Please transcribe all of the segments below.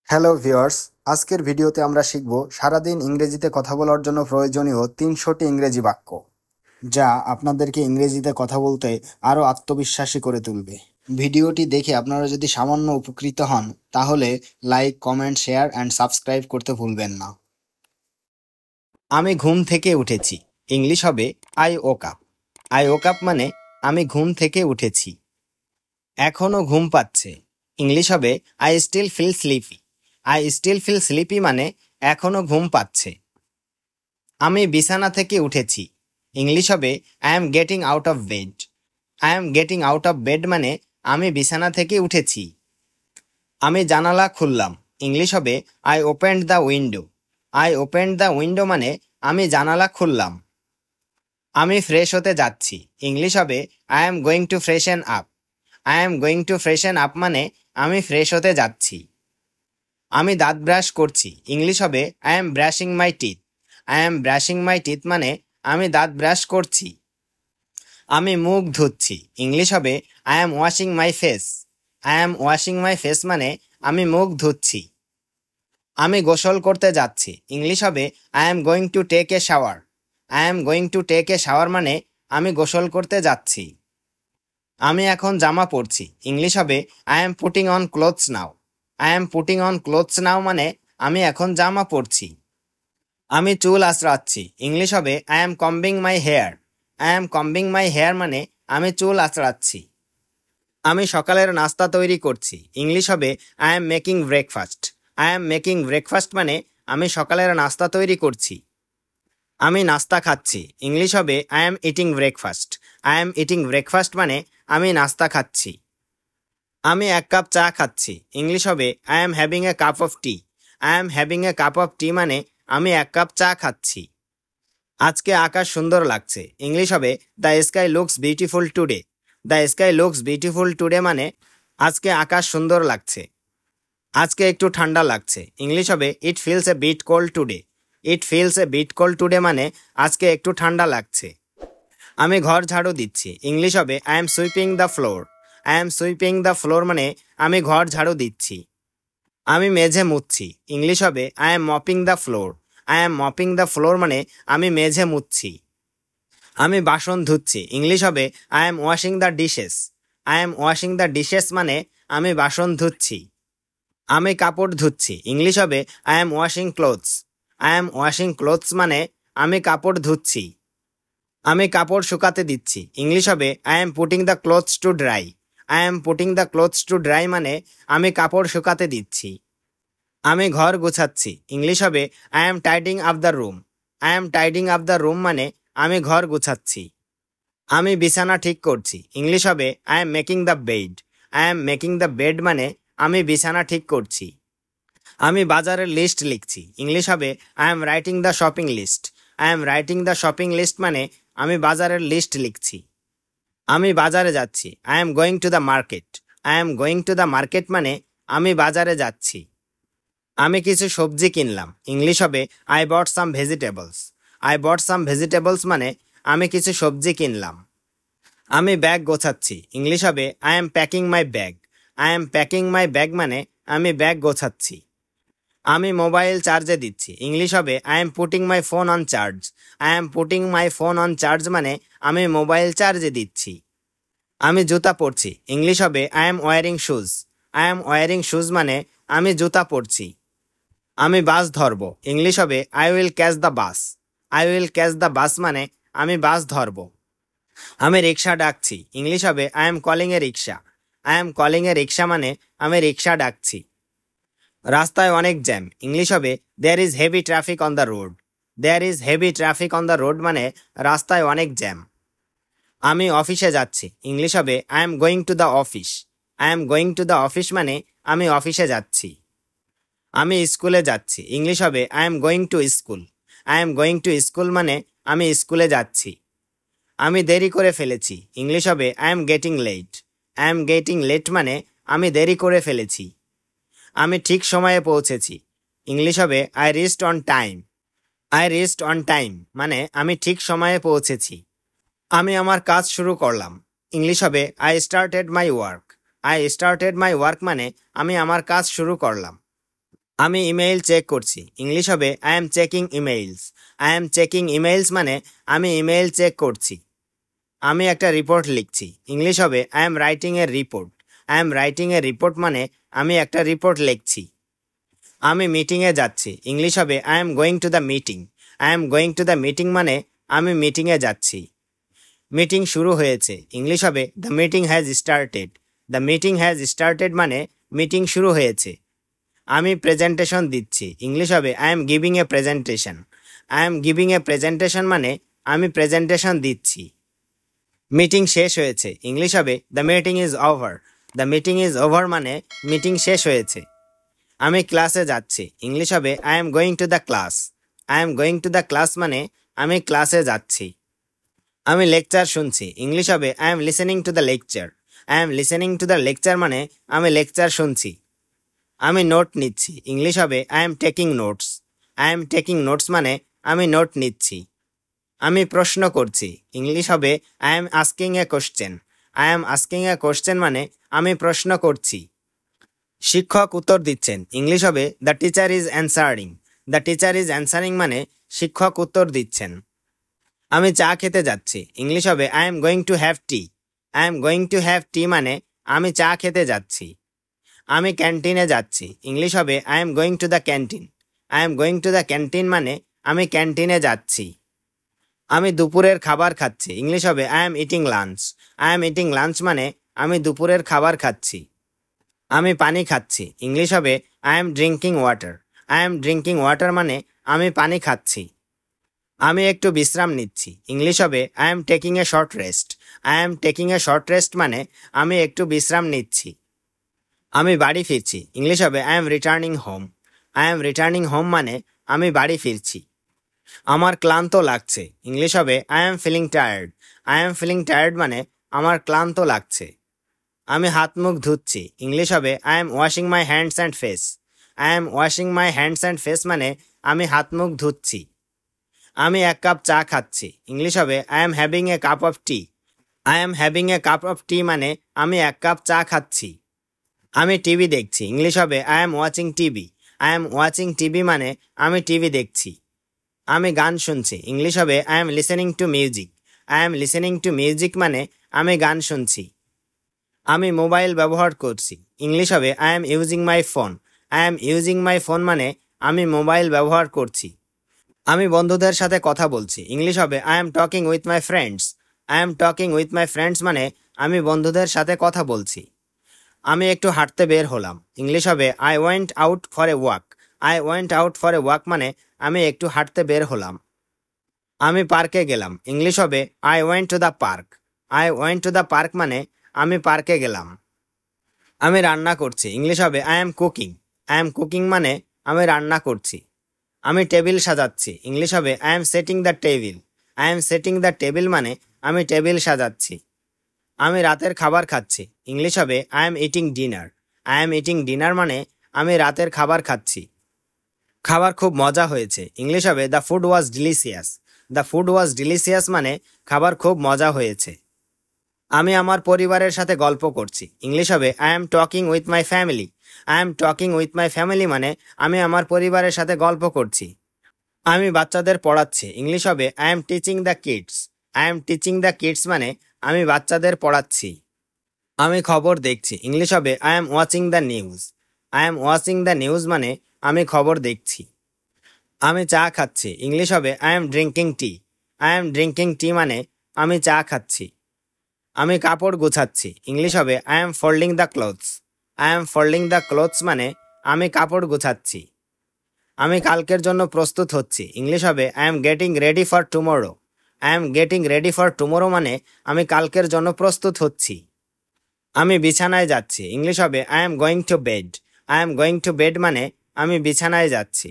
Hello viewers, আজকের ভিডিওতে আমরা শিখব সারাদিন ইংরেজিতে কথা বলার জন্য প্রয়োজনীয় ৩০০টি ইংরেজি বাক্য, যা আপনাদেরকে ইংরেজিতে কথা বলতে আরও আত্মবিশ্বাসী করে তুলবে। ভিডিওটি দেখে আপনারা যদি সামান্য উপকৃত হন তাহলে like, comment, share and subscribe করতে ভুলবেন না। আমি ঘুম থেকে উঠেছি, ইংলিশ হবে I woke up. I woke up মানে আমি ঘুম থেকে উঠেছি। এখনো ঘুম পাচ্ছে, ইংলিশ হবে I still feel sleepy. I still feel sleepy মানে এখনো ঘুম পাচ্ছে। আমি বিছানা থেকে উঠেছি, ইংলিশ হবে I am getting out of bed. I am getting out of bed মানে আমি বিছানা থেকে উঠেছি। আমি জানালা খুললাম, ইংলিশ হবে I opened the window. I opened the window মানে আমি জানালা খুললাম। আমি ফ্রেশ হতে যাচ্ছি, ইংলিশ হবে I am going two ফ্রেশন up. I am going two ফ্রেশন up মানে আমি ফ্রেশ হতে যাচ্ছি। আমি দাঁত ব্রাশ করছি, ইংলিশ হবে I M brushing my teeth. I am brushing my teeth মানে আমি দাঁত ব্রাশ করছি। আমি মুখ ধুচ্ছি, ইংলিশ হবে I am washing my face. I am washing my face মানে আমি মুখ ধুচ্ছি। আমি গোসল করতে যাচ্ছি, ইংলিশ হবে I am going to take a shower. I am going to take a shower মানে আমি গোসল করতে যাচ্ছি। আমি এখন জামা পরছি, ইংলিশ হবে I am putting on clothes now. I am putting on clothes now মানে আমি এখন জামা পরছি। আমি চুল আঁচড়াচ্ছি, ইংলিশ হবে I am combing my hair. I am combing my hair মানে আমি চুল আঁচড়াচ্ছি। আমি সকালের নাস্তা তৈরি করছি, ইংলিশ হবে I am making breakfast. I am making breakfast মানে আমি সকালের নাস্তা তৈরি করছি। আমি নাস্তা খাচ্ছি, ইংলিশ হবে I am eating breakfast. I am eating breakfast মানে আমি নাস্তা খাচ্ছি। আমি এক কাপ চা খাচ্ছি, ইংলিশ হবে I am having a cup of tea. I am having a cup of tea মানে আমি এক কাপ চা খাচ্ছি। আজকে আকাশ সুন্দর লাগছে, ইংলিশ হবে the sky looks beautiful today. The sky looks beautiful today মানে আজকে আকাশ সুন্দর লাগছে। আজকে একটু ঠান্ডা লাগছে, ইংলিশ হবে it feels a bit cold today. It feels a bit cold today মানে আজকে একটু ঠান্ডা লাগছে। আমি ঘর ঝাড়ু দিচ্ছি, ইংলিশ হবে I M sweeping the floor. I am sweeping the floor মানে আমি ঘর ঝাড়ু দিচ্ছি। আমি মেঝে মুছছি, ইংলিশ হবে I M mopping the floor. I am mopping the floor মানে আমি মেঝে মুছছি। আমি বাসন ধুচ্ছি, ইংলিশ হবে I am washing the dishes. I am washing the dishes মানে আমি বাসন ধুচ্ছি। আমি কাপড় ধুচ্ছি, ইংলিশ হবে I am washing clothes. I am washing clothes মানে আমি কাপড় ধুচ্ছি। আমি কাপড় শুকাতে দিচ্ছি, ইংলিশ হবে I am putting the clothes to dry. I am putting the clothes to dry মানে আমি কাপড় শুকাতে দিচ্ছি। আমি ঘর গুছাচ্ছি, ইংলিশ হবে I am tidying up the room. I am tidying up the room মানে আমি ঘর গুছাচ্ছি। আমি বিছানা ঠিক করছি, ইংলিশ হবে I am making the bed. I am making the bed মানে আমি বিছানা ঠিক করছি। আমি বাজারের লিস্ট লিখছি, ইংলিশ হবে I am writing the shopping list. I am writing the shopping list মানে আমি বাজারের লিস্ট লিখছি। আমি বাজারে যাচ্ছি, I am going to the market. I am going to the market মানে আমি বাজারে যাচ্ছি। আমি কিছু সবজি কিনলাম, ইংলিশ হবে I bought some vegetables. I bought some vegetables মানে আমি কিছু সবজি কিনলাম। আমি ব্যাগ গোছাচ্ছি, ইংলিশ হবে I M packing my bag. I am packing my bag মানে আমি ব্যাগ গোছাচ্ছি। আমি মোবাইল চার্জে দিচ্ছি, ইংলিশ হবে I am putting my phone on charge. I am putting my phone on charge মানে আমি মোবাইল চার্জে দিচ্ছি। আমি জুতা পরছি, ইংলিশ হবে I am wearing shoes. I am wearing shoes মানে আমি জুতা পরছি। আমি বাস ধরব, ইংলিশ হবে I will catch the bus. I will catch the bus মানে আমি বাস ধরব। আমি রিক্সা ডাকছি, ইংলিশ হবে I am calling a rickshaw. I am calling a rickshaw মানে আমি রিক্সা ডাকছি। রাস্তায় অনেক জ্যাম, ইংলিশ হবে there is heavy traffic on the road. There is heavy traffic on the road মানে রাস্তায় অনেক জ্যাম। আমি অফিসে যাচ্ছি, ইংলিশ হবে I am going to the office. I am going to the office মানে আমি অফিসে যাচ্ছি। আমি স্কুলে যাচ্ছি, ইংলিশ হবে I am going to school. I am going to school মানে আমি স্কুলে যাচ্ছি। আমি দেরি করে ফেলেছি, ইংলিশ হবে I am getting late. I am getting late মানে আমি দেরি করে ফেলেছি। আমি ঠিক সময়ে পৌঁছেছি, ইংলিশ হবে I reached on time. I reached on time মানে আমি ঠিক সময়ে পৌঁছেছি। আমি আমার কাজ শুরু করলাম, ইংলিশ হবে I started my work. I started my work মানে আমি আমার কাজ শুরু করলাম। আমি ইমেইল চেক করছি, ইংলিশ হবে I M checking emails. I am checking emails মানে আমি ইমেইল চেক করছি। আমি একটা রিপোর্ট লিখছি, ইংলিশ হবে I am writing A report. I am writing A report মানে আমি একটা রিপোর্ট লিখছি। আমি মিটিংয়ে যাচ্ছি, ইংলিশ হবে I am going to the meeting. I am going to the meeting মানে আমি মিটিংয়ে যাচ্ছি। মিটিং শুরু হয়েছে, ইংলিশ হবে the meeting has started. The meeting has started মানে মিটিং শুরু হয়েছে। আমি প্রেজেন্টেশন দিচ্ছি, ইংলিশ হবে I am giving a presentation. I am giving a presentation মানে আমি প্রেজেন্টেশন দিচ্ছি। মিটিং শেষ হয়েছে, ইংলিশ হবে the meeting is over. The meeting is over মানে মিটিং শেষ হয়েছে। আমি ক্লাসে যাচ্ছি, ইংলিশ হবে I am going to the class. I am going to the class মানে আমি ক্লাসে যাচ্ছি। আমি লেকচার শুনছি, ইংলিশ হবে I am listening to the lecture. I am listening to the lecture মানে আমি লেকচার শুনছি। আমি নোট নিচ্ছি, ইংলিশ হবে I am taking notes. I am taking notes মানে আমি নোট নিচ্ছি। আমি প্রশ্ন করছি, ইংলিশ হবে I M asking A question. I am asking A question মানে আমি প্রশ্ন করছি। শিক্ষক উত্তর দিচ্ছেন, ইংলিশ হবে the teacher is answering. The teacher is answering মানে শিক্ষক উত্তর দিচ্ছেন। আমি চা খেতে যাচ্ছি, ইংলিশ হবে I am going to have tea. I am going to have tea মানে আমি চা খেতে যাচ্ছি। আমি ক্যান্টিনে যাচ্ছি, ইংলিশ হবে I am going to the canteen. I am going to the canteen মানে আমি ক্যান্টিনে যাচ্ছি। আমি দুপুরের খাবার খাচ্ছি, ইংলিশ হবে I am eating lunch. I am eating lunch মানে আমি দুপুরের খাবার খাচ্ছি। আমি পানি খাচ্ছি, ইংলিশ হবে I am drinking water. I am drinking water মানে আমি পানি খাচ্ছি। আমি একটু বিশ্রাম নিচ্ছি, ইংলিশ হবে I am taking a short rest. I am taking a short rest মানে আমি একটু বিশ্রাম নিচ্ছি। আমি বাড়ি ফিরছি, ইংলিশ হবে I am returning home. I am returning home মানে আমি বাড়ি ফিরছি। আমার ক্লান্ত লাগছে, ইংলিশ হবে I am feeling tired. I am feeling tired মানে আমার ক্লান্ত লাগছে। আমি হাত মুখ ধুচ্ছি, ইংলিশ হবে I am washing my hands and face. I am washing my hands and face মানে আমি হাত মুখ ধুচ্ছি। আমি এক কাপ চা খাচ্ছি, ইংলিশ হবে I am having a cup of tea. I am having a cup of tea মানে আমি এক কাপ চা খাচ্ছি। আমি টিভি দেখছি, ইংলিশ হবে I am watching TV. I am watching TV মানে আমি টিভি দেখছি। আমি গান শুনছি, ইংলিশ হবে I am listening to music. I am listening to music মানে আমি গান শুনছি। আমি মোবাইল ব্যবহার করছি, ইংলিশ হবে I M using my phone. I am using my phone মানে আমি মোবাইল ব্যবহার করছি। আমি বন্ধুদের সাথে কথা বলছি, ইংলিশ হবে I am talking with my friends. I am talking with my friends মানে আমি বন্ধুদের সাথে কথা বলছি। আমি একটু হাঁটতে বের হলাম, ইংলিশ হবে I went out for a walk. I went out for a walk মানে আমি একটু হাঁটতে বের হলাম। আমি পার্কে গেলাম, ইংলিশ হবে I went to the park. I went to the park মানে আমি পার্কে গেলাম। আমি রান্না করছি, ইংলিশ হবে I M cooking. I am cooking মানে আমি রান্না করছি। আমি টেবিল সাজাচ্ছি, ইংলিশ হবে I M setting the table. I am setting the table মানে আমি টেবিল সাজাচ্ছি। আমি রাতের খাবার খাচ্ছি, ইংলিশ হবে I am eating dinner. I am eating dinner মানে আমি রাতের খাবার খাচ্ছি। খাবার খুব মজা হয়েছে, ইংলিশ হবে the food was delicious. The food was delicious মানে খাবার খুব মজা হয়েছে। আমি আমার পরিবারের সাথে গল্প করছি, ইংলিশ হবে I am talking with my family. I am talking with my family মানে আমি আমার পরিবারের সাথে গল্প করছি। আমি বাচ্চাদের পড়াচ্ছি, ইংলিশ হবে I am teaching the kids. I am teaching the kids মানে আমি বাচ্চাদের পড়াচ্ছি। আমি খবর দেখছি, ইংলিশ হবে I am watching the news. I am watching the news মানে আমি খবর দেখছি। আমি চা খাচ্ছি, ইংলিশ হবে I am drinking tea. I am drinking tea মানে আমি চা খাচ্ছি। আমি কাপড় গুছাচ্ছি, ইংলিশ হবে I am folding the clothes. I am folding the clothes মানে আমি কাপড় গুছাচ্ছি। আমি কালকের জন্য প্রস্তুত হচ্ছি, ইংলিশ হবে I am getting ready for tomorrow. I am getting ready for tomorrow মানে আমি কালকের জন্য প্রস্তুত হচ্ছি। আমি বিছানায় যাচ্ছি, ইংলিশ হবে I am going to bed. I am going to bed মানে আমি বিছানায় যাচ্ছি।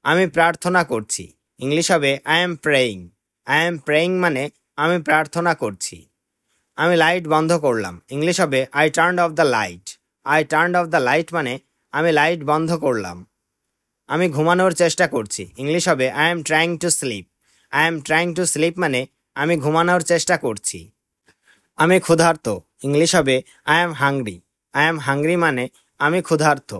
আমি প্রার্থনা করছি, ইংলিশ হবে I M praying. I am praying মানে আমি প্রার্থনা করছি। আমি লাইট বন্ধ করলাম, ইংলিশ হবে I turned off the light. I turned off the light মানে আমি লাইট বন্ধ করলাম। আমি ঘুমানোর চেষ্টা করছি, ইংলিশ হবে I am trying to sleep. I am trying to sleep মানে আমি ঘুমানোর চেষ্টা করছি। আমি ক্ষুধার্ত, ইংলিশ হবে I am hungry. I am hungry মানে আমি ক্ষুধার্ত।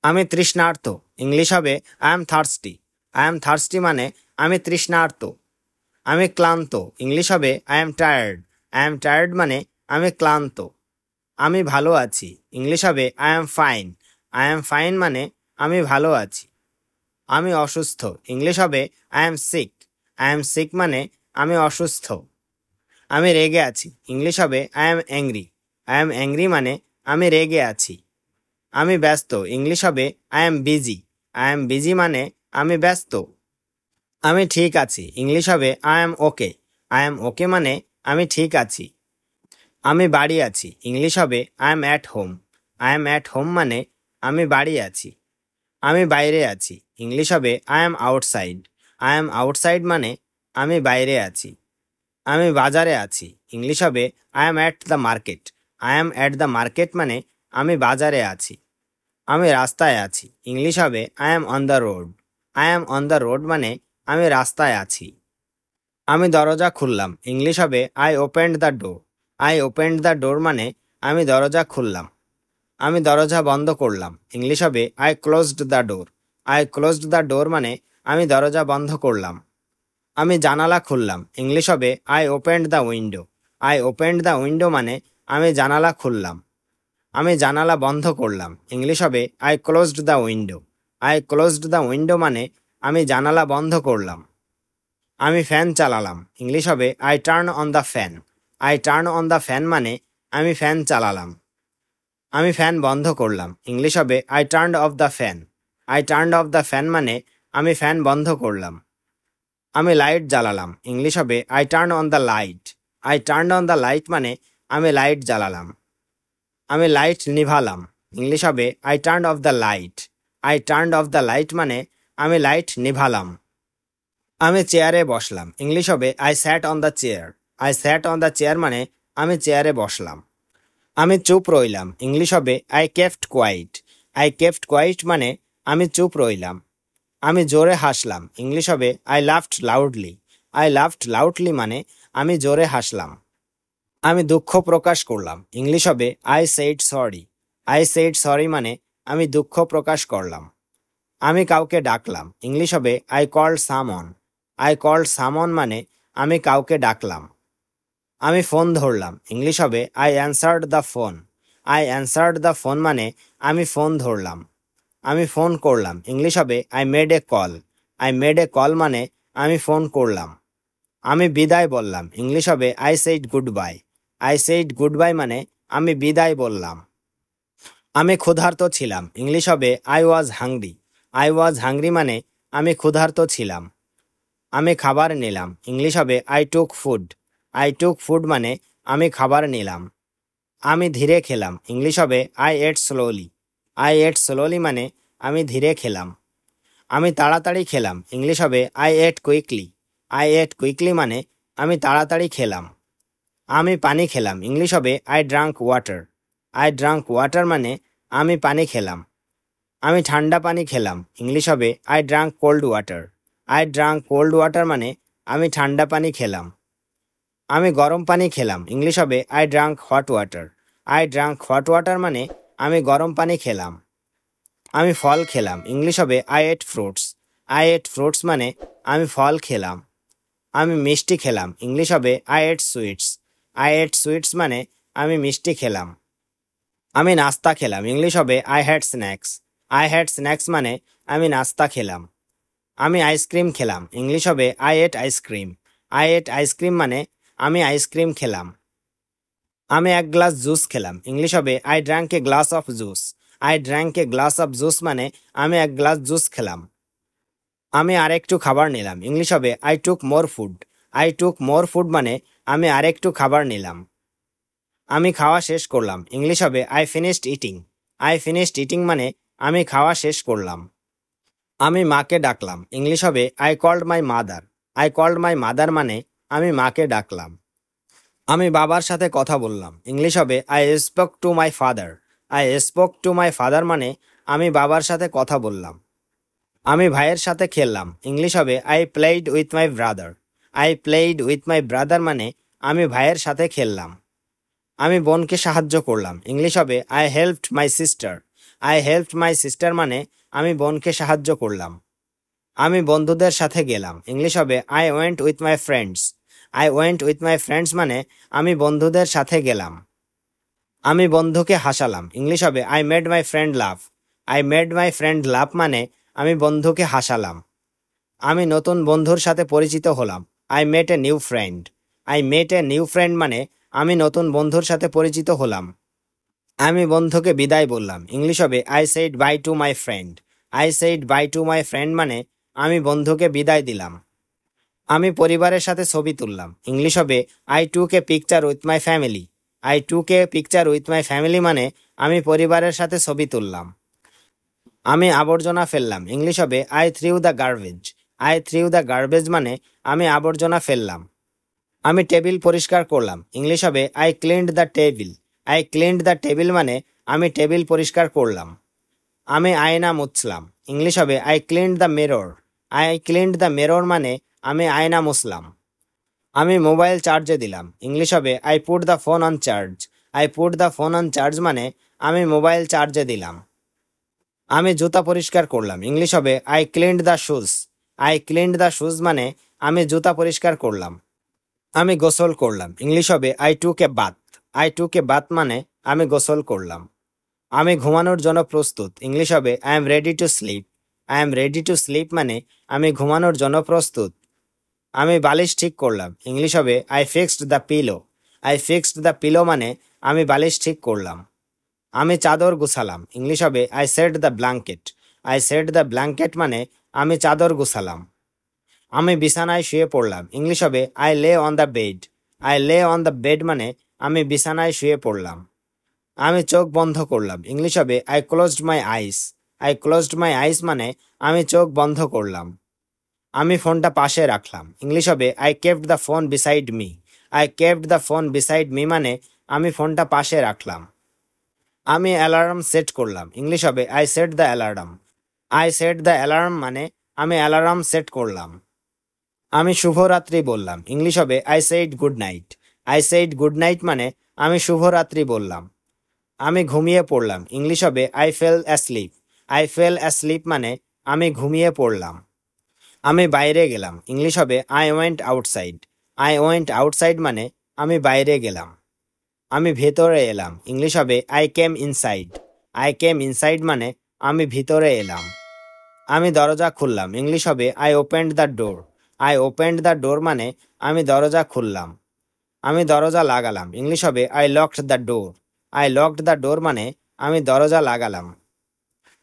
আমি তৃষ্ণার্ত, ইংলিশ হবে I am thirsty. I am thirsty মানে আমি তৃষ্ণার্ত। আমি ক্লান্ত, ইংলিশ হবে I am tired. I am tired মানে আমি ক্লান্ত। আমি ভালো আছি, ইংলিশ হবে I am fine. I am fine মানে আমি ভালো আছি। আমি অসুস্থ, ইংলিশ হবে I am sick. I am sick মানে আমি অসুস্থ। আমি রেগে আছি, ইংলিশ হবে I am angry. I am angry মানে আমি রেগে আছি। আমি ব্যস্ত, ইংলিশ হবে I am busy. I am busy মানে আমি ব্যস্ত। আমি ঠিক আছি, ইংলিশ হবে I am okay. I am okay মানে আমি ঠিক আছি। আমি বাড়ি আছি, ইংলিশ হবে I am at home. I am at home মানে আমি বাড়ি আছি। আমি বাইরে আছি, ইংলিশ হবে I M outside. I am outside মানে আমি বাইরে আছি। আমি বাজারে আছি, ইংলিশ হবে I am at the market. I am at the market মানে আমি বাজারে আছি। আমি রাস্তায় আছি, ইংলিশ হবে I M on the road. I am on the road মানে আমি রাস্তায় আছি। আমি দরজা খুললাম, ইংলিশ হবে I opened the door. I opened the door মানে আমি দরজা খুললাম। আমি দরজা বন্ধ করলাম, ইংলিশ হবে I closed the door. I closed the door মানে আমি দরজা বন্ধ করলাম। আমি জানালা খুললাম, ইংলিশ হবে I opened the window. I opened the window মানে আমি জানালা খুললাম। আমি জানালা বন্ধ করলাম, ইংলিশ হবে I closed the window. I closed the window মানে আমি জানালা বন্ধ করলাম। আমি ফ্যান চালালাম, ইংলিশ হবে I turn on the fan. I turn on the fan মানে আমি ফ্যান চালালাম। আমি ফ্যান বন্ধ করলাম, ইংলিশ হবে I turned off the fan. I turned off the fan মানে আমি ফ্যান বন্ধ করলাম। আমি লাইট জ্বালালাম, ইংলিশ হবে I turn on the light. I turn on the light মানে আমি লাইট জ্বালালাম। আমি লাইট নিভালাম, ইংলিশ হবে I turn off the light. I turn off the light মানে আমি লাইট নিভালাম। আমি চেয়ারে বসলাম, ইংলিশ হবে I sat on the chair. I sat on the chair মানে আমি চেয়ারে বসলাম। আমি চুপ রইলাম, ইংলিশ হবে I kept quiet. I kept quiet মানে আমি চুপ রইলাম। আমি জোরে হাসলাম, ইংলিশ হবে I laughed loudly. I laughed loudly মানে আমি জোরে হাসলাম। আমি দুঃখ প্রকাশ করলাম, ইংলিশ হবে I said sorry. I said sorry মানে আমি দুঃখ প্রকাশ করলাম। আমি কাউকে ডাকলাম, ইংলিশ হবে আই কল্ড সামন। আই কল্ড সামন মানে আমি কাউকে ডাকলাম। আমি ফোন ধরলাম, ইংলিশ হবে I answered the phone. I answered the phone মানে আমি ফোন ধরলাম। আমি ফোন করলাম, ইংলিশ হবে I made a call. I made a call মানে আমি ফোন করলাম। আমি বিদায় বললাম, ইংলিশ হবে I said good bye. I said good bye মানে আমি বিদায় বললাম। আমি ক্ষুধার্ত ছিলাম, ইংলিশ হবে I was hungry. I was hungry মানে আমি ক্ষুধার্ত ছিলাম। আমি খাবার নিলাম, ইংলিশ হবে I took food. I took food মানে আমি খাবার নিলাম। আমি ধীরে খেলাম, ইংলিশ হবে I ate slowly. I ate slowly মানে আমি ধীরে খেলাম। আমি তাড়াতাড়ি খেলাম, ইংলিশ হবে I ate quickly. I ate quickly মানে আমি তাড়াতাড়ি খেলাম। আমি পানি খেলাম, ইংলিশ হবে I drunk water. I drunk water মানে আমি পানি খেলাম। আমি ঠান্ডা পানি খেলাম, ইংলিশ হবে I drank cold water. I drank cold water মানে আমি ঠান্ডা পানি খেলাম। আমি গরম পানি খেলাম, ইংলিশ হবে I drank hot water. I drank hot water মানে আমি গরম পানি খেলাম। আমি ফল খেলাম, ইংলিশ হবে I ate fruits. I ate fruits মানে আমি ফল খেলাম। আমি মিষ্টি খেলাম, ইংলিশ হবে I ate sweets. I ate sweets মানে আমি মিষ্টি খেলাম। আমি নাস্তা খেলাম, ইংলিশ হবে I had snacks. I had snacks মানে আমি নাস্তা খেলাম। আমি আইসক্রিম খেলাম, ইংলিশ হবে I ate ice cream. I ate ice cream মানে আমি আইসক্রিম খেলাম। আমি এক গ্লাস জুস খেলাম, ইংলিশ হবে I drank a glass of juice. I drank a glass of juice মানে আমি এক গ্লাস জুস খেলাম। আমি আরেকটু খাবার নিলাম, ইংলিশ হবে I took more food. I took more food মানে আমি আরেকটু খাবার নিলাম। আমি খাওয়া শেষ করলাম, ইংলিশ হবে I finished eating. I finished eating মানে আমি খাওয়া শেষ করলাম। আমি মাকে ডাকলাম, ইংলিশ হবে I called my mother. I called my mother মানে আমি মাকে ডাকলাম। আমি বাবার সাথে কথা বললাম, ইংলিশ হবে I spoke to my father. I spoke to my father মানে আমি বাবার সাথে কথা বললাম। আমি ভাইয়ের সাথে খেললাম, ইংলিশ হবে I played with my brother. I played with my brother মানে আমি ভাইয়ের সাথে খেললাম। আমি বোনকে সাহায্য করলাম, ইংলিশ হবে I helped my sister. I helped my sister মানে আমি বোনকে সাহায্য করলাম। আমি বন্ধুদের সাথে গেলাম, ইংলিশ হবে I went with my friends. I went with my friends মানে আমি বন্ধুদের সাথে গেলাম। আমি বন্ধুকে হাসালাম, ইংলিশ হবে I made my friend love. I made my friend লাভ মানে আমি বন্ধুকে হাসালাম। আমি নতুন বন্ধুর সাথে পরিচিত হলাম, I met a new friend. I met a new friend মানে আমি নতুন বন্ধুর সাথে পরিচিত হলাম। আমি বন্ধুকে বিদায় বললাম, ইংলিশ হবে I said bye to my friend. I said bye to my friend মানে আমি বন্ধুকে বিদায় দিলাম। আমি পরিবারের সাথে ছবি তুললাম, ইংলিশ হবে I took a picture with my family. I took a picture with my family মানে আমি পরিবারের সাথে ছবি তুললাম। আমি আবর্জনা ফেললাম, ইংলিশ হবে I threw the garbage. I threw the garbage মানে আমি আবর্জনা ফেললাম। আমি টেবিল পরিষ্কার করলাম, ইংলিশ হবে I cleaned the table. I cleaned the table মানে আমি টেবিল পরিষ্কার করলাম। আমি আয়না মুছলাম, ইংলিশ হবে I cleaned the mirror. I cleaned the mirror মানে আমি আয়না মুছলাম। আমি মোবাইল চার্জে দিলাম, ইংলিশ হবে I put the phone on charge. I put the phone on charge মানে আমি মোবাইল চার্জে দিলাম। আমি জুতা পরিষ্কার করলাম, ইংলিশ হবে I cleaned the shoes. I cleaned the shoes মানে আমি জুতা পরিষ্কার করলাম। আমি গোসল করলাম, ইংলিশ হবে I took a bath. I took a bath মানে আমি গোসল করলাম। আমি ঘুমানোর জন্য প্রস্তুত, ইংলিশ হবে I am ready to sleep. I am ready to sleep মানে আমি ঘুমানোর জন্য প্রস্তুত। আমি বালিশ ঠিক করলাম, ইংলিশ হবে I fixed the pillow. I fixed the pillow মানে আমি বালিশ ঠিক করলাম। আমি চাদর গুছালাম, ইংলিশ হবে I set the blanket. I set the blanket মানে আমি চাদর গুছালাম। আমি বিছানায় শুয়ে পড়লাম, ইংলিশ হবে I lay on the bed. I lay on the bed মানে আমি বিছানায় শুয়ে পড়লাম। আমি চোখ বন্ধ করলাম, ইংলিশ হবে I closed my eyes. I closed my eyes মানে আমি চোখ বন্ধ করলাম। আমি ফোনটা পাশে রাখলাম, ইংলিশ হবে I kept the phone beside me. I kept the phone beside me মানে আমি ফোনটা পাশে রাখলাম। আমি অ্যালার্ম সেট করলাম, ইংলিশ হবে I set the alarm. I set the alarm মানে আমি অ্যালার্ম সেট করলাম। আমি শুভরাত্রি বললাম, ইংলিশ হবে I said good night. I said good night মানে আমি শুভরাত্রি বললাম। আমি ঘুমিয়ে পড়লাম, ইংলিশ হবে I fail asleep. I fail asleep মানে আমি ঘুমিয়ে পড়লাম। আমি বাইরে গেলাম, ইংলিশ হবে I went outside. I went outside মানে আমি বাইরে গেলাম। আমি ভেতরে এলাম, ইংলিশ হবে I came inside. I came inside মানে আমি ভিতরে এলাম। আমি দরজা খুললাম, ইংলিশ হবে I opened the door. I opened the door মানে আমি দরজা খুললাম। আমি দরজা লাগালাম, ইংলিশ হবে I locked the door. I locked the door মানে আমি দরজা লাগালাম।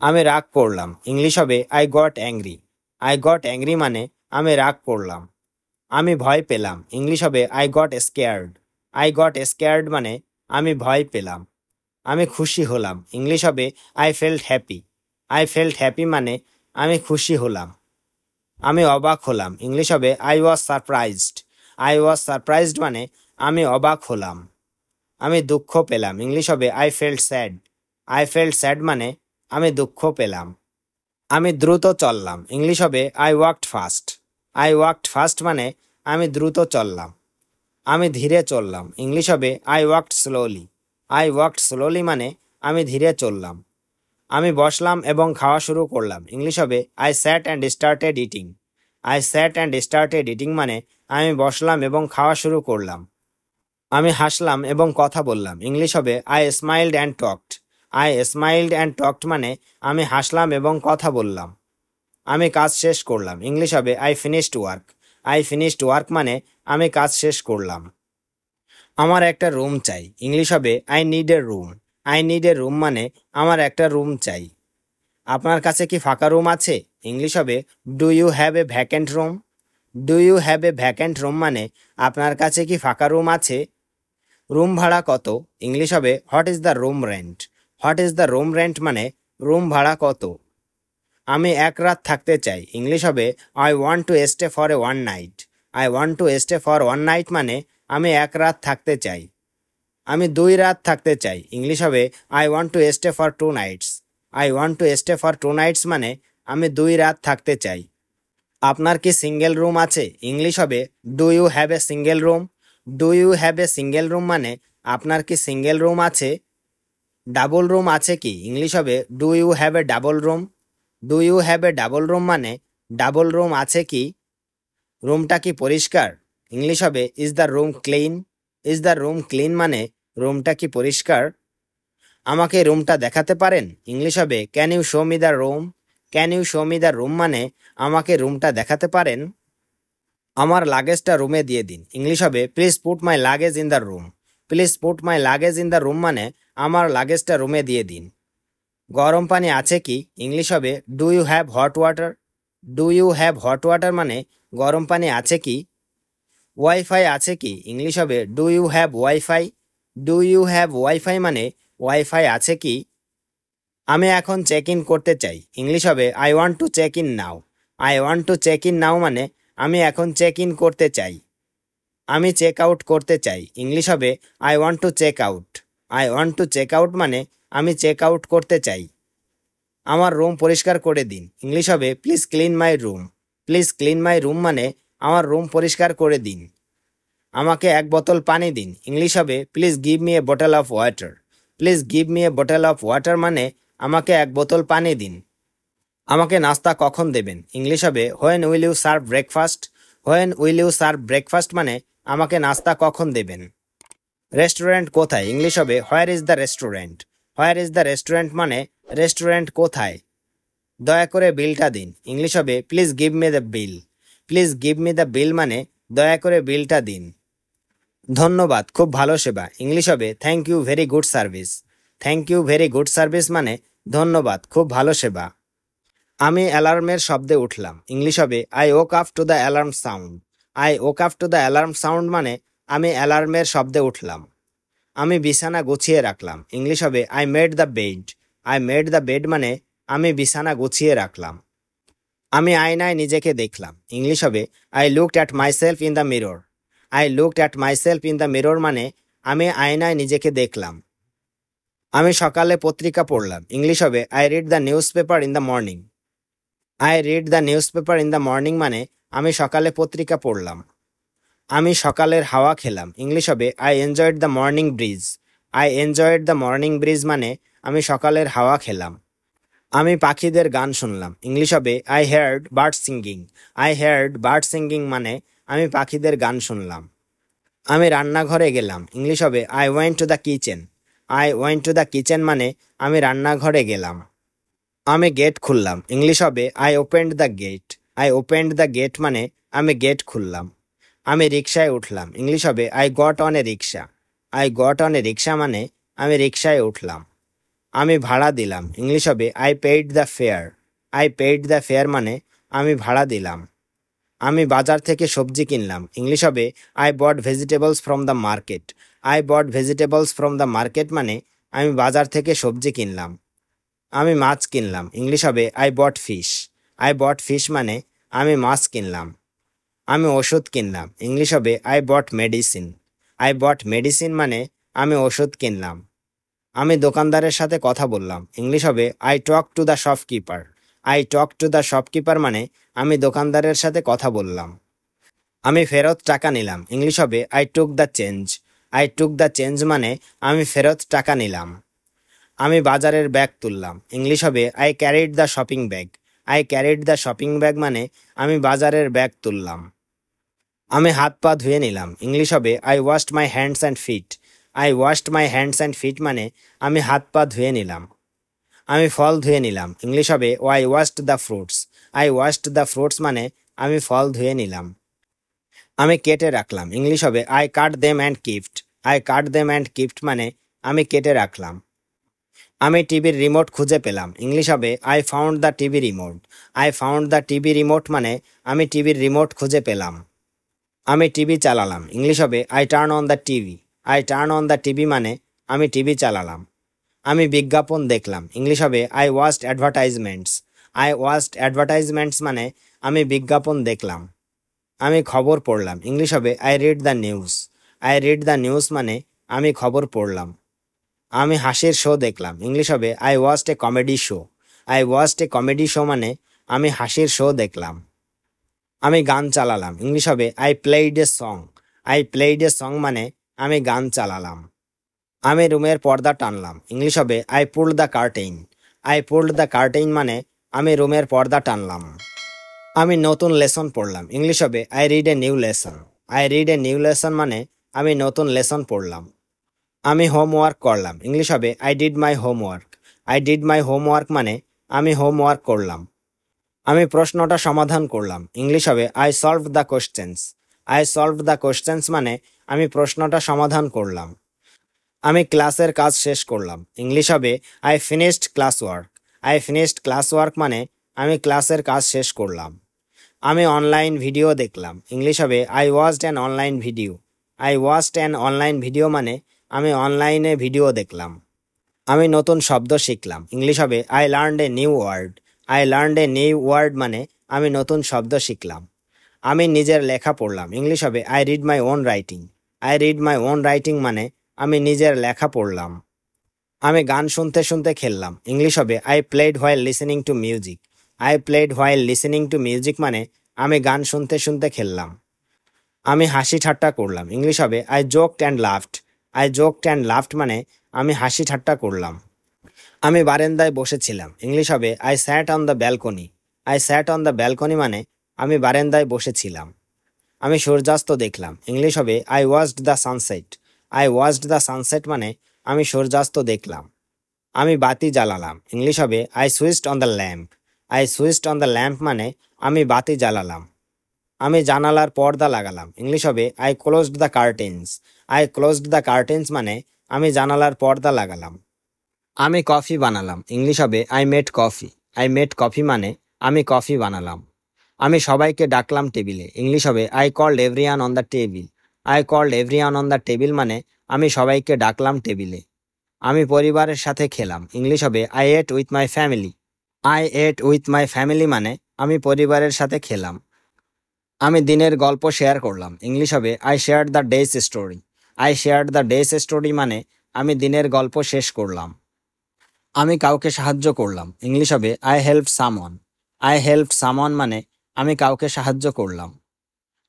আমি রাগ করলাম, ইংলিশ হবে I goat angry. I got angry মানে আমি রাগ করলাম। আমি ভয় পেলাম, ইংলিশ হবে I goat scared. I got scared মানে আমি ভয় পেলাম। আমি খুশি হলাম, ইংলিশ হবে I felt happy. I felt happy মানে আমি খুশি হলাম। আমি অবাক হলাম, ইংলিশ হবে I was surprised. I was surprised মানে আমি অবাক হলাম। আমি দুঃখ পেলাম, ইংলিশ হবে I felt sad. I felt sad মানে আমি দুঃখ পেলাম। আমি দ্রুত চললাম, ইংলিশ হবে I walked fast. I walked fast মানে আমি দ্রুত চললাম। আমি ধীরে চললাম, ইংলিশ হবে I walked slowly. I walked slowly মানে আমি ধীরে চললাম। আমি বসলাম এবং খাওয়া শুরু করলাম, ইংলিশ হবে I sat and started eating. I sat and started eating মানে আমি বসলাম এবং খাওয়া শুরু করলাম। আমি হাসলাম এবং কথা বললাম, ইংলিশ হবে I স্মাইলড and talked. I স্মাইলড and talked মানে আমি হাসলাম এবং কথা বললাম। আমি কাজ শেষ করলাম, ইংলিশ হবে I finished work. I finished work মানে আমি কাজ শেষ করলাম। আমার একটা রুম চাই, ইংলিশ হবে I need a room. I need a room মানে আমার একটা রুম চাই। আপনার কাছে কি ফাঁকা রুম আছে, ইংলিশ হবে do you have a vacant room. Do you have a vacant room মানে আপনার কাছে কি ফাঁকা রুম আছে। রুম ভাড়া কত, ইংলিশ হবে what is the room rent. What is the room rent মানে রুম ভাড়া কত। আমি এক রাত থাকতে চাই, ইংলিশ হবে I want to stay for a one night. I want to stay for one night মানে আমি এক রাত থাকতে চাই। আমি 2 রাত থাকতে চাই, ইংলিশ হবে I want to stay for 2 nights. I want to stay for 2 nights মানে আমি 2 রাত থাকতে চাই। আপনার কি সিঙ্গেল রুম আছে, ইংলিশ হবে do you have a single room. Do you have a single room মানে আপনার কি সিঙ্গেল রুম আছে। ডাবল রুম আছে কি ইংলিশ হবে do you have a double room. Do you have a double room মানে ডাবল রুম আছে কি। রুমটা কি পরিষ্কার ইংলিশ হবে is the room clean. Is the room clean মানে রুমটা কি পরিষ্কার। আমাকে রুমটা দেখাতে পারেন ইংলিশ হবে can you show me the room. Can you show me the room মানে আমাকে রুমটা দেখাতে পারেন। আমার লাগেজটা রুমে দিয়ে দিন ইংলিশ হবে please put my luggage in the room. Please put my luggage in the room মানে আমার লাগেজটা রুমে দিয়ে দিন। গরম পানি আছে কি ইংলিশ হবে do you have hot water. Do you have hot water মানে গরম পানি আছে কি। ওয়াইফাই আছে কি ইংলিশ হবে do you have wifi. Do you have wifi মানে ওয়াইফাই আছে কি। আমি এখন চেক ইন করতে চাই ইংলিশ হবে I want to check in now. I want to check in now মানে আমি এখন চেক ইন করতে চাই। আমি চেক আউট করতে চাই ইংলিশ হবে I want to check out. I want to check out মানে আমি চেক আউট করতে চাই। আমার রুম পরিষ্কার করে দিন ইংলিশ হবে please clean my room. Please clean my room মানে আমার রুম পরিষ্কার করে দিন। আমাকে এক বোতল পানি দিন ইংলিশ হবে please give me a bottle of water. Please give me a bottle of water মানে আমাকে এক বোতল পানি দিন। আমাকে নাস্তা কখন দেবেন ইংলিশ হবে when will you serve breakfast. When will you serve breakfast মানে আমাকে নাস্তা কখন দেবেন। রেস্টুরেন্ট কোথায় ইংলিশ হবে where is the restaurant. Where is the restaurant মানে রেস্টুরেন্ট কোথায়। দয়া করে বিলটা দিন ইংলিশ হবে please give me the bill. Please give me the bill মানে দয়া করে বিলটা দিন। ধন্যবাদ খুব ভালো সেবা ইংলিশ হবে thank you very good service. Thank you very good service মানে ধন্যবাদ খুব ভালো সেবা। আমি অ্যালার্মের শব্দে উঠলাম ইংলিশ হবে I woke up to the alarm sound. I woke up to the alarm sound মানে আমি অ্যালার্মের শব্দে উঠলাম। আমি বিছানা গুছিয়ে রাখলাম ইংলিশ হবে I made the bed. I made the bed মানে আমি বিছানা গুছিয়ে রাখলাম। আমি আয়নায় নিজেকে দেখলাম ইংলিশ হবে I looked at myself in the mirror. I looked at myself in the mirror মানে আমি আয়নায় নিজেকে দেখলাম। আমি সকালে পত্রিকা পড়লাম ইংলিশ হবে I read the news paper in the morning. I read the news paper in the morning মানে আমি সকালে পত্রিকা পড়লাম। আমি সকালের হাওয়া খেলাম ইংলিশ হবে I enjoyed the morning bridge. I enjoyed the morning bridge মানে আমি সকালের হাওয়া খেলাম। আমি পাখিদের গান শুনলাম ইংলিশ হবে I hard bird singing. I hard bird singing মানে আমি পাখিদের গান শুনলাম। আমি রান্নাঘরে গেলাম ইংলিশ হবে I went to the kitchen. I went to the kitchen মানে আমি রান্নাঘরে গেলাম। আমি গেট খুললাম ইংলিশ হবে I opened the gate. I opened the gate মানে আমি গেট খুললাম। আমি রিকশায় উঠলাম ইংলিশ হবে I got on a rickshaw. I got on a rickshaw মানে আমি রিকশায় উঠলাম। আমি ভাড়া দিলাম ইংলিশ হবে I paid the fare. I paid the fare মানে আমি ভাড়া দিলাম। আমি বাজার থেকে সবজি কিনলাম ইংলিশ হবে I bought vegetables from the market. I bought vegetables from the market মানে আমি বাজার থেকে সবজি কিনলাম। আমি মাছ কিনলাম ইংলিশ হবে I bought fish. I bought fish মানে আমি মাছ কিনলাম। আমি ওষুধ কিনলাম ইংলিশ হবে I bought medicine. I bought medicine মানে আমি ওষুধ কিনলাম। আমি দোকানদারের সাথে কথা বললাম ইংলিশ হবে I talk to the shopkeeper. I talk to the shopkeeper মানে আমি দোকানদারের সাথে কথা বললাম। আমি ফেরত টাকা নিলাম ইংলিশ হবে I took the change. I took the change মানে আমি ফেরত টাকা নিলাম। আমি বাজারের ব্যাগ তুললাম ইংলিশ হবে I carried the shopping bag. I carried the shopping bag মানে আমি বাজারের ব্যাগ তুললাম। আমি হাত পা ধুয়ে নিলাম ইংলিশ হবে I washed my hands and feet. I washed my hands and feet মানে আমি হাত পা ধুয়ে নিলাম। আমি ফল ধুয়ে নিলাম ইংলিশ হবে I washed the fruits. I washed the fruits মানে আমি ফল ধুয়ে নিলাম। আমি কেটে রাখলাম ইংলিশ হবে I cut them and kept. I cut them and kept মানে আমি কেটে রাখলাম। আমি টিভির রিমোট খুঁজে পেলাম ইংলিশ হবে I found the TV remote. I found the TV remote মানে আমি টিভির রিমোট খুঁজে পেলাম। আমি টিভি চালালাম ইংলিশ হবে I turn on the TV. I turn on the TV মানে আমি টিভি চালালাম। আমি বিজ্ঞাপন দেখলাম ইংলিশ হবে I watched advertisements. I watched advertisements মানে আমি বিজ্ঞাপন দেখলাম। আমি খবর পড়লাম ইংলিশ হবে I read the news. I read the news মানে আমি খবর পড়লাম। আমি হাসির শো দেখলাম ইংলিশ হবে I watched A comedy show. I watched A comedy show মানে আমি হাসির শো দেখলাম। আমি গান চালালাম ইংলিশ হবে I played a song. I played a song মানে আমি গান চালালাম। আমি রুমের পর্দা টানলাম, ইংলিশ হবে I pulled the curtain. I pulled the curtain মানে আমি রুমের পর্দা টানলাম। আমি নতুন লেসন পড়লাম, ইংলিশ হবে I read a new lesson. I read a new lesson মানে আমি নতুন লেসন পড়লাম। আমি হোমওয়ার্ক করলাম, ইংলিশ হবে I did my homework. I did my homework মানে আমি হোমওয়ার্ক করলাম। আমি প্রশ্নটা সমাধান করলাম, ইংলিশ হবে I solved the questions. I solved the questions মানে আমি প্রশ্নটা সমাধান করলাম। আমি ক্লাসের কাজ শেষ করলাম, ইংলিশ হবে I finished class work. I finished class work মানে আমি ক্লাসের কাজ শেষ করলাম। আমি অনলাইন ভিডিও দেখলাম, ইংলিশ হবে I watched an online video. I watched an online video মানে আমি অনলাইনে ভিডিও দেখলাম। আমি নতুন শব্দ শিখলাম, ইংলিশ হবে I learned a new word. I learned a new word মানে আমি নতুন শব্দ শিখলাম। আমি নিজের লেখা পড়লাম, ইংলিশ হবে I read my own writing. I read my own writing মানে আমি নিজের লেখা পড়লাম। আমি গান শুনতে শুনতে খেললাম, ইংলিশ হবে I played while listening to music. I played while listening to music মানে আমি গান শুনতে শুনতে খেললাম। আমি হাসি ঠাট্টা করলাম, ইংলিশ হবে I joked and laughed. I joked and laughed মানে আমি হাসি ঠাট্টা করলাম। আমি বারান্দায় বসেছিলাম, ইংলিশ হবে I sat on the balcony. I sat on the balcony মানে আমি বারান্দায় বসেছিলাম। আমি সূর্যাস্ত দেখলাম, ইংলিশ হবে I watched the sunset. I watched the sunset মানে আমি সূর্যাস্ত দেখলাম। আমি বাতি জ্বালালাম, ইংলিশ হবে I switched on the lamp. I switched on the lamp মানে আমি বাতি জ্বালালাম। আমি জানালার পর্দা লাগালাম, ইংলিশ হবে I closed the curtains. I closed the curtains মানে আমি জানালার পর্দা লাগালাম। আমি কফি বানালাম, ইংলিশ হবে I made coffee. I made coffee মানে আমি কফি বানালাম। আমি সবাইকে ডাকলাম টেবিলে, ইংলিশ হবে I called everyone on the table. I called everyone on the table মানে আমি সবাইকে ডাকলাম টেবিলে। আমি পরিবারের সাথে খেলাম, ইংলিশ হবে I ate with my family. I ate with my family মানে আমি পরিবারের সাথে খেলাম। আমি দিনের গল্প শেয়ার করলাম, ইংলিশ হবে I shared the day's story. I shared the day's story মানে আমি দিনের গল্প শেষ করলাম। আমি কাউকে সাহায্য করলাম, ইংলিশ হবে I help someone. I help someone মানে আমি কাউকে সাহায্য করলাম।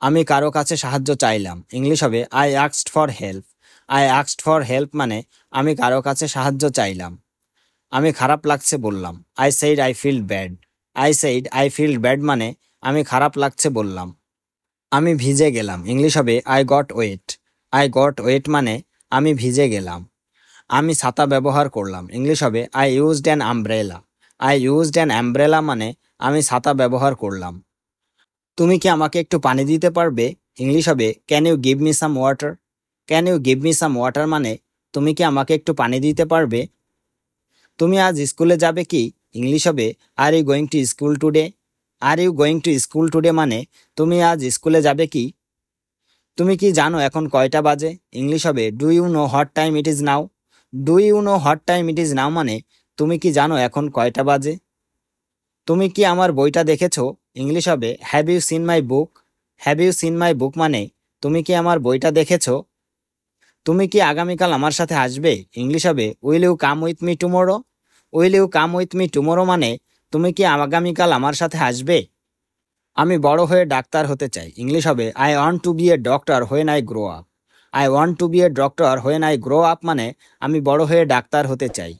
আমি কারো কাছে সাহায্য চাইলাম, ইংলিশ হবে I asked for help. I asked for help মানে আমি কারো কাছে সাহায্য চাইলাম। আমি খারাপ লাগছে বললাম, I said I feel bad. I said I feel bad মানে আমি খারাপ লাগছে বললাম। আমি ভিজে গেলাম, ইংলিশ হবে I got wet. I got wet মানে আমি ভিজে গেলাম। আমি ছাতা ব্যবহার করলাম, ইংলিশ হবে I used an umbrella. I used an umbrella মানে আমি ছাতা ব্যবহার করলাম। তুমি কি আমাকে একটু পানি দিতে পারবে, ইংলিশ হবে can you give me some water. Can you give me some water মানে তুমি কি আমাকে একটু পানি দিতে পারবে। তুমি আজ স্কুলে যাবে কি, ইংলিশ হবে are you going to school today. Are you going to school today মানে তুমি আজ স্কুলে যাবে কি। তুমি কি জানো এখন কয়টা বাজে, ইংলিশ হবে do you know what time it is now. Do you know what time it is now মানে তুমি কি জানো এখন কয়টা বাজে। তুমি কি আমার বইটা দেখেছো, ইংলিশ হবে have you seen my book. Have you seen my book মানে তুমি কি আমার বইটা দেখেছো। তুমি কি আগামীকাল আমার সাথে আসবে, ইংলিশ হবে will you come with me tomorrow. Will you come with me tomorrow মানে তুমি কি আগামীকাল আমার সাথে আসবে। আমি বড় হয়ে ডাক্তার হতে চাই, ইংলিশ হবে I want to be a doctor when I grow up. I want to be a doctor when I grow up মানে আমি বড় হয়ে ডাক্তার হতে চাই।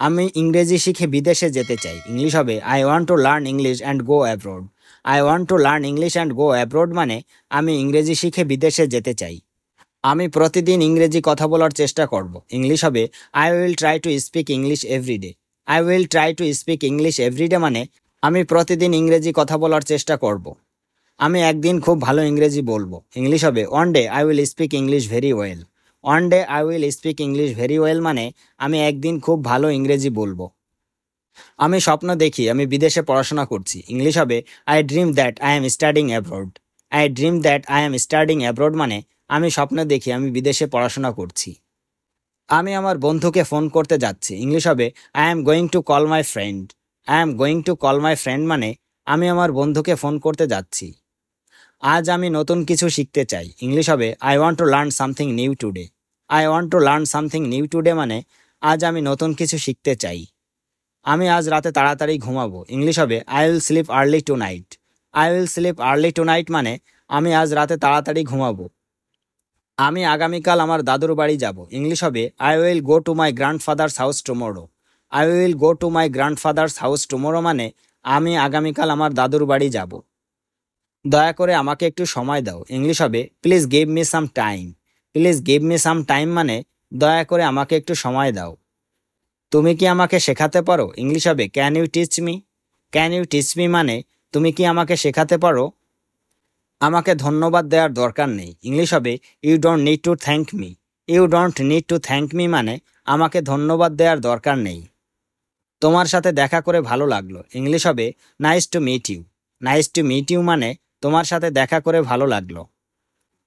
আমি ইংরেজি শিখে বিদেশে যেতে চাই, ইংলিশ হবে I want to learn English and go abroad. I want to learn English and go abroad মানে আমি ইংরেজি শিখে বিদেশে যেতে চাই। আমি প্রতিদিন ইংরেজি কথা বলার চেষ্টা করব, ইংলিশ হবে I will try to speak English every day. I will try to speak English every day মানে আমি প্রতিদিন ইংরেজি কথা বলার চেষ্টা করব। আমি একদিন খুব ভালো ইংরেজি বলবো, ইংলিশ হবে one day I will speak English very well. One day I will speak English very well মানে আমি একদিন খুব ভালো ইংরেজি বলবো। আমি স্বপ্ন দেখি আমি বিদেশে পড়াশোনা করছি, ইংলিশ হবে I dream that I am studying abroad. I dream that I am studying abroad মানে আমি স্বপ্ন দেখি আমি বিদেশে পড়াশোনা করছি। আমি আমার বন্ধুকে ফোন করতে যাচ্ছি, ইংলিশ হবে I am going to call my friend. I am going to call my friend মানে আমি আমার বন্ধুকে ফোন করতে যাচ্ছি। আজ আমি নতুন কিছু শিখতে চাই, ইংলিশ হবে I want to learn something new today. I want to learn something new today মানে আজ আমি নতুন কিছু শিখতে চাই। আমি আজ রাতে তাড়াতাড়ি ঘুমাবো, ইংলিশ হবে I will slip early two night. I will slip early two night মানে আমি আজ রাতে তাড়াতাড়ি ঘুমাবো। আমি আগামীকাল আমার দাদুর বাড়ি যাব। ইংলিশ হবে I will go to my grandfathers house tomorrow. I will go to my grandfathers house tomorrow মানে আমি আগামীকাল আমার দাদুর বাড়ি যাব। দয়া করে আমাকে একটু সময় দাও। ইংলিশ হবে please give me some time. Please give me some time মানে দয়া করে আমাকে একটু সময় দাও। তুমি কি আমাকে শেখাতে পারো? ইংলিশ হবে can you teach me. Can you teach me মানে তুমি কি আমাকে শেখাতে পারো? আমাকে ধন্যবাদ দেওয়ার দরকার নেই। ইংলিশ হবে you don't need to thank me. You don't need to thank me মানে আমাকে ধন্যবাদ দেওয়ার দরকার নেই। তোমার সাথে দেখা করে ভালো লাগলো। ইংলিশ হবে nice to meet you. Nice to meet you মানে তোমার সাথে দেখা করে ভালো লাগলো।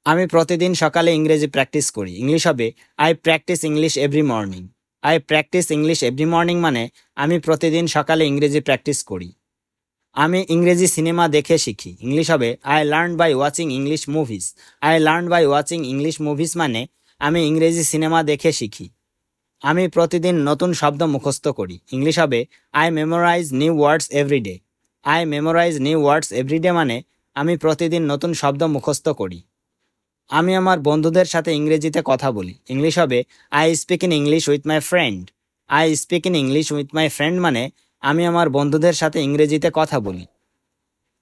আমি প্রতিদিন সকালে ইংরেজি প্র্যাকটিস করি। ইংলিশ হবে I practice English every morning. I practice English every morning মানে আমি প্রতিদিন সকালে ইংরেজি প্র্যাকটিস করি। আমি ইংরেজি সিনেমা দেখে শিখি। ইংলিশ হবে I learn by watching English movies. I learn by watching English movies মানে আমি ইংরেজি সিনেমা দেখে শিখি। আমি প্রতিদিন নতুন শব্দ মুখস্থ করি। ইংলিশ হবে I memorise new words every day. I memorise new words every day মানে আমি প্রতিদিন নতুন শব্দ মুখস্থ করি। আমি আমার বন্ধুদের সাথে ইংরেজিতে কথা বলি। ইংলিশ হবে I speak in English with my friend. I speak in English with my friend মানে আমি আমার বন্ধুদের সাথে ইংরেজিতে কথা বলি।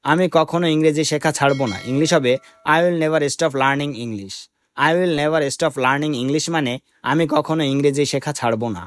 আমি কখনো ইংরেজি শেখা ছাড়বো না। ইংলিশ হবে I will never stop learning English. I will never stop learning English মানে আমি কখনো ইংরেজি শেখা ছাড়বো না।